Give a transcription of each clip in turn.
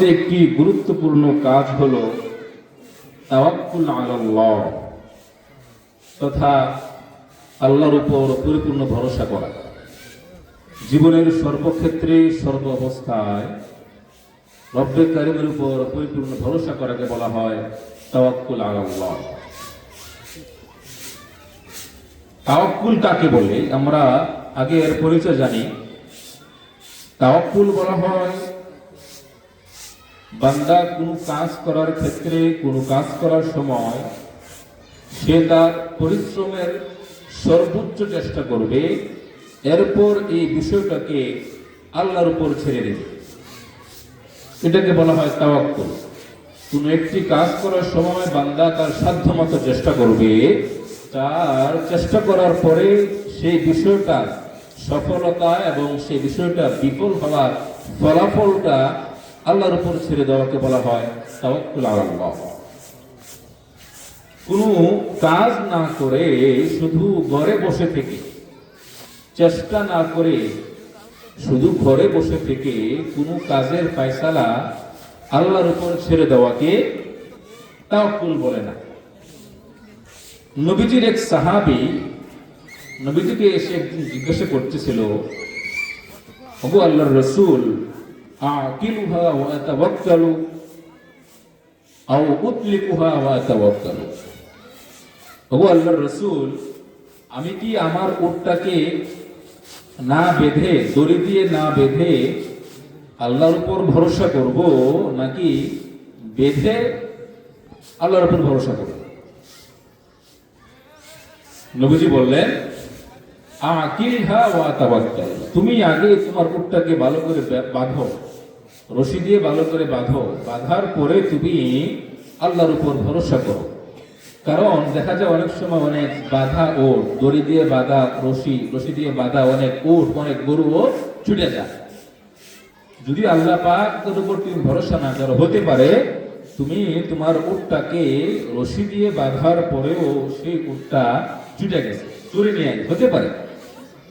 মধ্যে একটি গুরুত্বপূর্ণ কাজ হলো তাওয়াক্কুল আলাল্লাহ, তথা আল্লাহর উপর পরিপূর্ণ ভরসা করা। জীবনের সর্বক্ষেত্রে সর্ব অবস্থায় রব্বে কারিমের উপর পরিপূর্ণ ভরসা করাকে বলা হয় তাওয়াক্কুল আলাল্লাহ। তাওয়াক্কুল কাকে বলে আমরা আগে এর পরিচয় জানি। তাওয়াক্কুল বলা হয় বান্দা কোনো কাজ করার ক্ষেত্রে, কোনো কাজ করার সময় সে তার পরিশ্রমের সর্বোচ্চ চেষ্টা করবে, এরপর এই বিষয়টাকে আল্লাহর উপর ছেড়ে দেবে, এটাকে বলা হয় তাওয়াক্কুল। কোনো একটি কাজ করার সময় বান্দা তার সাধ্যমতো চেষ্টা করবে, তার চেষ্টা করার পরে সেই বিষয়টা সফলতা এবং সেই বিষয়টা বিফল হওয়ার ফলাফলটা আল্লাহর উপর ছেড়ে দেওয়াকে বলা হয় তাওয়াক্কুল আলাল্লাহ। কোনো কাজ না করে শুধু ঘরে বসে থেকে, চেষ্টা না করে শুধু ঘরে বসে থেকে কোনো কাজের ফয়সালা আল্লাহর উপর ছেড়ে দেওয়াকে তাওয়াক্কুল বলে না। নবীজির এক সাহাবী নবীজিকে এসে একদিন জিজ্ঞাসা করতেছিল, ওগো আল্লাহর রাসূল, আকিলুহা ওয়া আতাওয়াক্কালু আও উতলিকুহা ওয়া আতাওয়াক্কালু। ওগো আল্লাহর রাসূল, আমি কি আমার উটটাকে না বেঁধে, দড়ি দিয়ে না বেঁধে আল্লাহর উপর ভরসা করব, নাকি বেঁধে আল্লাহর উপর ভরসা করব? নবীজি বললেন, আকিলহা ওয়া তাওয়াক্কাল, তুমি আগে তোমার উটটাকে ভালো করে বাঁধো, রশি দিয়ে ভালো করে বাঁধো, বাঁধার পরে তুমি আল্লাহর উপর ভরসা করো। কারণ দেখা যায় অনেক সময় অনেক বাঁধা উট, দড়ি দিয়ে বাঁধা রশি দিয়ে বাঁধা অনেক উট, অনেক গরুও ছুটে যায়। যদি আল্লাহ পাকের উপর তুমি ভরসা না করো, হতে পারে তুমি তোমার উটটাকে রশি দিয়ে বাঁধার পরেও সেই উটটা ছুটে গেছে, চুরি নিয়ে গেছে, হতে পারে।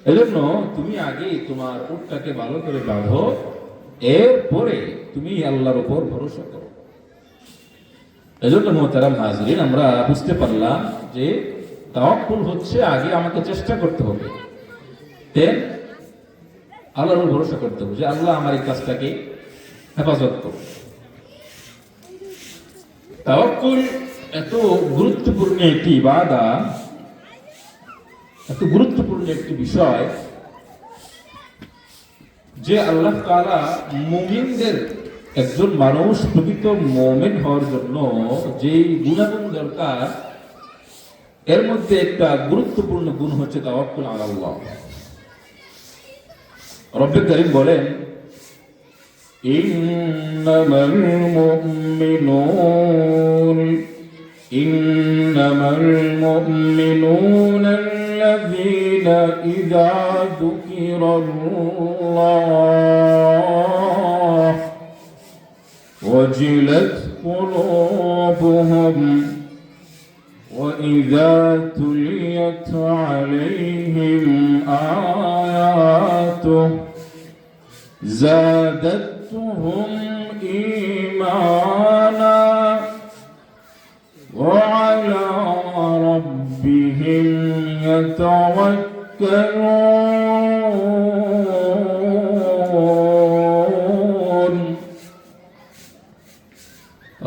এজন্য তুমি আগে তোমার উটটাকে ভালো করে বাঁধো, এরপরে তুমি আল্লাহর উপর ভরসা করো। এজন্য মুহতারাম হাজরিন, আমরা বুঝতে পারলাম যে তাওয়াক্কুল হচ্ছে আগে আমাকে চেষ্টা করতে হবে, দেন আল্লাহর উপর ভরসা করতে হবে যে আল্লাহ আমার এই কাজটাকে হেফাজত করো। তাওয়াক্কুল এত গুরুত্বপূর্ণ একটি ইবাদত, এত গুরুত্বপূর্ণ একটি বিষয় যে আল্লাহ তাআলা মুমিনদের, একজন মানুষ প্রকৃত মুমিন হওয়ার জন্য যে গুণাগুণ দরকার, এর মধ্যে একটা গুরুত্বপূর্ণ গুণ হচ্ছে তাওয়াক্কুল আলাল্লাহ। রব্বে কারীম বলেন, ইন্নামাল মুমিনুনা আল্লাযীনা ইযা যুকিরাল্লাহ وجلت قلوبهم وإذا تليت عليهم آياته زادتهم إيمانا وعلى ربهم يتوكلون।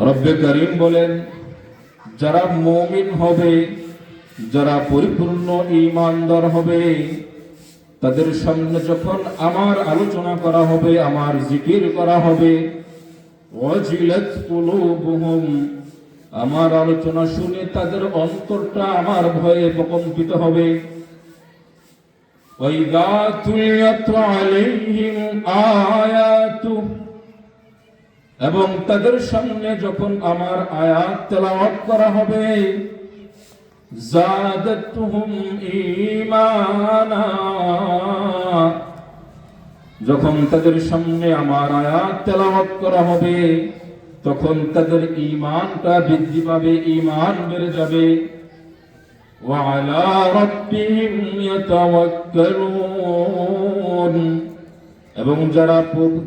রব্বে কারীম বলেন, যারা মুমিন হবে, যারা পরিপূর্ণ ঈমানদার হবে, তাদের সামনে যখন আমার আলোচনা করা হবে, আমার জিকির করা হবে, ওয়াজিলাত কুলুবুহুম, আমার আলোচনা শুনে তাদের অন্তরটা আমার ভয়ে প্রকম্পিত হবে, ওয়াইযা তুলিয়াত আলাইহিম আয়াতু, এবং তাদের সামনে যখন আমার আয়াত তেলাওয়াত করা হবে, জাদাতুহুম ঈমানা, যখন তাদের সামনে আমার আয়াত তেলাওয়াত করা হবে, তখন তাদের ঈমানটা বৃদ্ধি পাবে, ঈমান বেড়ে যাবে। ওয়া আলা রাব্বিহিম ইয়াতাওয়াক্কালুন, এবং যারা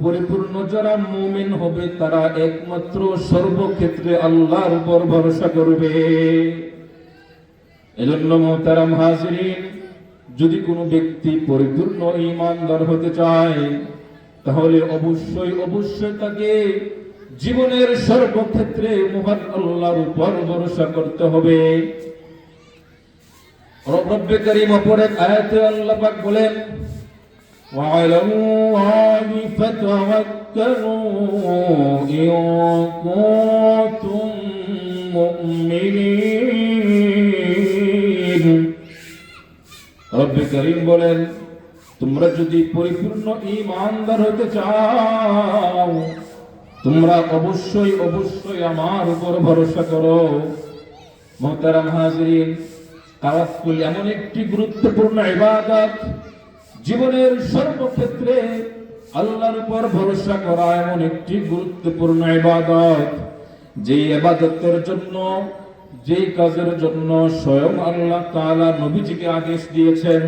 পরিপূর্ণ যারা মুমিন হবে তারা একমাত্র সর্বক্ষেত্রে আল্লাহর উপর ভরসা করবে। এজন্য মুহতারাম হাজিরিন, যদি কোনো ব্যক্তি পরিপূর্ণ ঈমানদার হতে চায় তাহলে অবশ্যই অবশ্যই তাকে জীবনের সর্বক্ষেত্রে মহান আল্লাহর উপর ভরসা করতে হবে। রব্বে কারীম অপর এক আয়াতে আল্লাহ পাক বলেন, وعلى الله فتوكلوا إن كنتم مؤمنين। রব্বে কারীম বলেন, তোমরা যদি পরিপূর্ণ ঈমানদার হতে চাও তোমরা অবশ্যই অবশ্যই আমার উপর ভরসা করো। মুহতারাম হাজিরিন, তাওয়াক্কুল এমন একটি গুরুত্বপূর্ণ ইবাদত, জীবনের সর্বক্ষেত্রে আল্লাহর উপর ভরসা করা এমন একটি গুরুত্বপূর্ণ ইবাদত, যে ইবাদতের জন্য, যে কাজের জন্য স্বয়ং আল্লাহ তাআলা নবীজিকে আদেশ দিয়েছেন।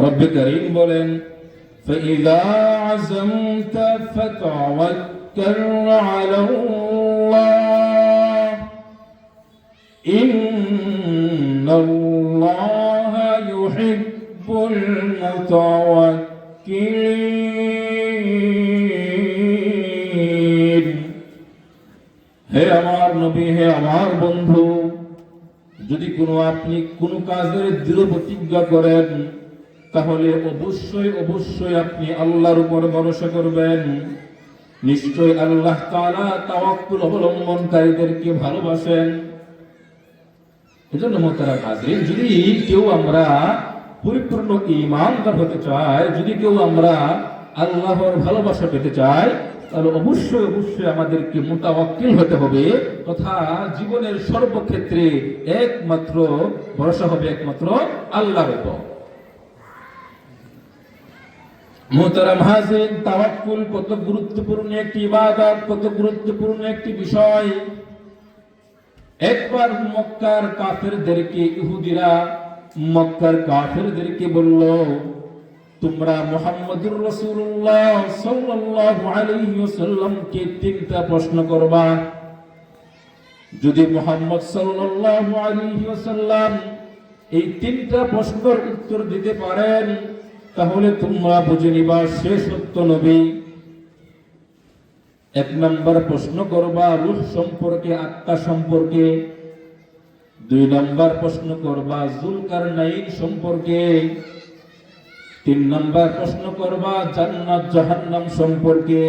রব্বে কারীম বলেন, فإذا عزمت فتوكل على الله إن الله يحب المتوكلين। হে আমার নবী, হে আমার বন্ধু, যদি আপনি কোনো কাজের দৃঢ় প্রতিজ্ঞা করেন তাহলে অবশ্যই অবশ্যই আপনি আল্লাহর উপর ভরসা করবেন। নিশ্চয় আল্লাহ তাআলা তাওয়াক্কুল অবলম্বনকারীদেরকে ভালোবাসেন। এজন্য মুহতারাম হাজিরিন, যদি কেউ আমরা পরিপূর্ণ ঈমানদার হতে চাই, যদি কেউ আমরা আল্লাহর ভালোবাসা পেতে চাই, তাহলে অবশ্যই অবশ্যই আমাদেরকে মুতাওয়াক্কিল হতে হবে, তথা জীবনের সর্বক্ষেত্রে একমাত্র ভরসা হবে একমাত্র আল্লাহর উপর। মুহতারাম হাজিরিন, তাওয়াক্কুল কত গুরুত্বপূর্ণ একটি ইবাদত, কত গুরুত্বপূর্ণ একটি বিষয়। একবার মক্কার কাফেরদেরকে ইহুদিরা মক্কার কাফেরদেরকে বলল, তোমরা মুহাম্মদুর রাসূলুল্লাহ সাল্লাল্লাহু আলাইহি ওয়াসাল্লামকে তিনটা প্রশ্ন করবা। যদি মুহাম্মদ সাল্লাল্লাহু আলাইহি ওয়াসাল্লাম এই তিনটা প্রশ্নের উত্তর দিতে পারেন তাহলে তোমরা বুঝে নিবা সে সত্য নবী। এক নম্বর প্রশ্ন করবা রূহ সম্পর্কে, আত্মা সম্পর্কে। দুই নম্বর প্রশ্ন করবা যুলকারনাইন সম্পর্কে। তিন নম্বর প্রশ্ন করবা জান্নাত জাহান্নাম সম্পর্কে।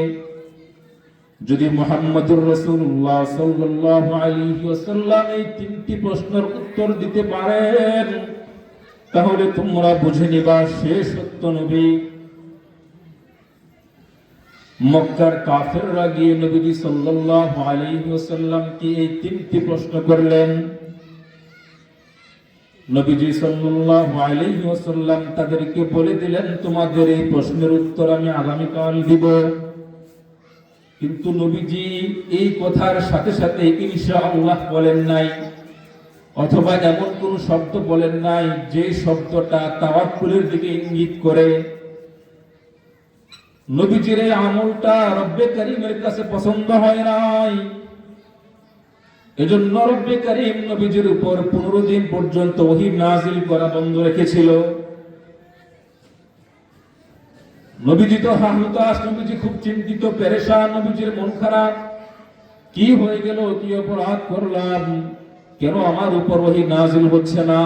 যদি মুহাম্মদুর রাসূলুল্লাহ সাল্লাল্লাহু আলাইহি ওয়াসাল্লাম এই তিনটি প্রশ্নের উত্তর দিতে পারেন তাহলে তোমরা বুঝে নিবা সে সত্য নবী। মক্কার কাফেররা গিয়ে নবীজি সাল্লাল্লাহু আলাইহি ওয়াসাল্লামকে এই তিনটি প্রশ্ন করলেন। নবীজি সাল্লাল্লাহু আলাইহি ওয়াসাল্লাম তাদেরকে বলে দিলেন, তোমাদের এই প্রশ্নের উত্তর আমি আগামীকাল দিব। কিন্তু নবীজি এই কথার সাথে সাথে ইনশাআল্লাহ বলেন নাই, অথবা এমন কোন শব্দ বলেন নাই যে শব্দটা তাওয়াক্কুলের দিকে ইঙ্গিত করে। নবীজির এই আমলটা রব্বে কারীমের কাছে পছন্দ হয় নাই। এজন্য রব্বে কারীম নবীজির উপর 15 দিন পর্যন্ত ওহী নাযিল করা বন্ধ রেখেছিল। নবীজি তো হতাশ, নবীজি খুব চিন্তিত, পেরেশান, নবীজির মন খারাপ। কি হয়ে গেল, কি অপরাধ করলাম, কেন আমার উপর ওহী নাযিল হচ্ছে না?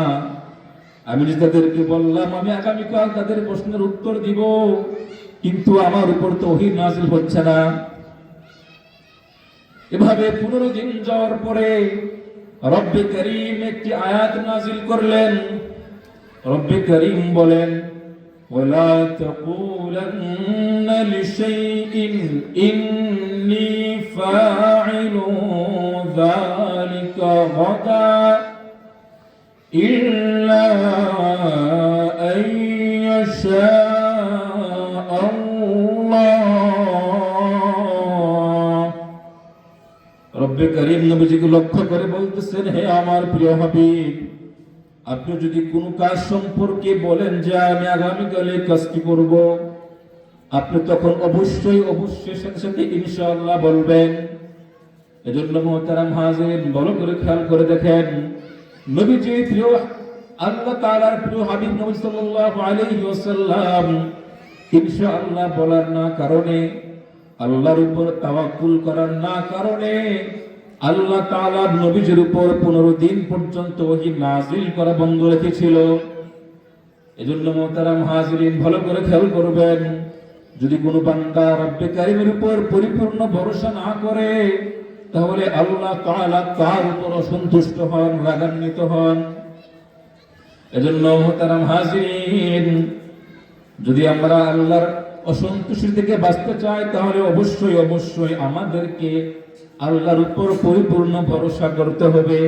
আমি যে তাদেরকে বললাম আমি আগামীকাল তাদের প্রশ্নের উত্তর দিব, কিন্তু আমার উপর তো ওহী নাযিল হচ্ছে না। এভাবে 15 দিন যাওয়ার পরে রব্বে কারীম একটি আয়াত নাযিল করলেন। রব্বে কারীম বলেন, ওয়ালা তাকুলান্না লিশাইইন ইন্নী ফাইলু যালিকা গাদা ইল্লা আন ইয়াশা রব্বে কারীম নবীজিকে লক্ষ্য করে বলতেছেন, হে আমার প্রিয় হাবিব, আপনি যদি কোনো কাজ সম্পর্কে বলেন যে আমি আগামীকালে কাজটি করব, আপনি তখন অবশ্যই অবশ্যই সাথে সাথে ইনশাআল্লাহ বলবেন। এজন্য মুহতারাম হাজির, ভালো করে খেয়াল করে দেখেন, নবীজি প্রিয় আল্লাহ তাআলার প্রিয় হাবিব নবী সাল্লাল্লাহু আলাইহি ওয়াসাল্লাম ইনশাআল্লাহ বলার না কারণে, আল্লাহর উপর তাওয়াক্কুল করার না কারণে আল্লাহ তাআলা নবীজির উপর 15 দিন পর্যন্ত ওহী নাযিল করা বন্ধ রেখেছিল। এজন্য মুহতারাম হাজিরিন, ভালো করে খেয়াল করবেন, যদি কোনো বান্দা রব্বে কারীমের উপর পরিপূর্ণ ভরসা না করে, তাহলে আল্লাহ তাআলা তার উপর অসন্তুষ্ট হন, রাগান্বিত হন। এজন্য মুহতারাম হাজিরিন, যদি আমরা আল্লাহর অসন্তুষ্টি থেকে বাঁচতে চাই, তাহলে অবশ্যই অবশ্যই আমাদেরকে আল্লাহর উপর পরিপূর্ণ ভরসা করতে হবে।